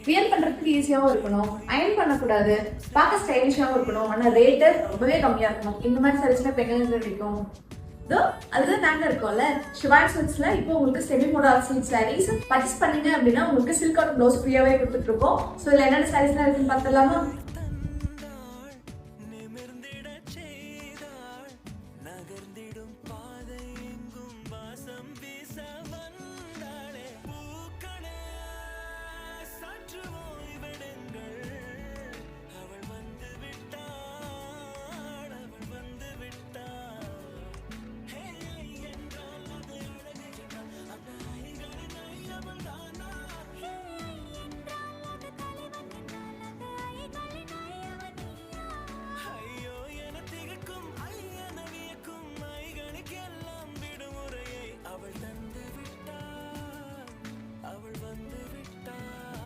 Wear பண்றதுக்கு ஈஸியாவும் இருக்கணும், iron பண்ணக்கூடாது, பார்க்க ஸ்டைலிஷாவும் இருக்கணும், ஆனா ரேட்டு ரொம்பவே கம்மியா இருக்கணும். இந்த மாதிரி சாரீஸ்ல இப்போ எங்க கிடைக்கும்? இதோ அதுதான் நாங்க இருக்கோம்ல, ஷிவான் சில்க்ஸ்ல இப்போ உங்களுக்கு semi model silk saris purchase பண்ணீங்க அப்படின்னா உங்களுக்கு சில்க் காட்டன் ப்ளவுஸ் ஃப்ரீயாவே கொடுத்துட்டு இருக்கோம். ஸோ இதுல என்னென்ன சாரீஸ்லாம் இருக்குன்னு பார்த்தலாமா?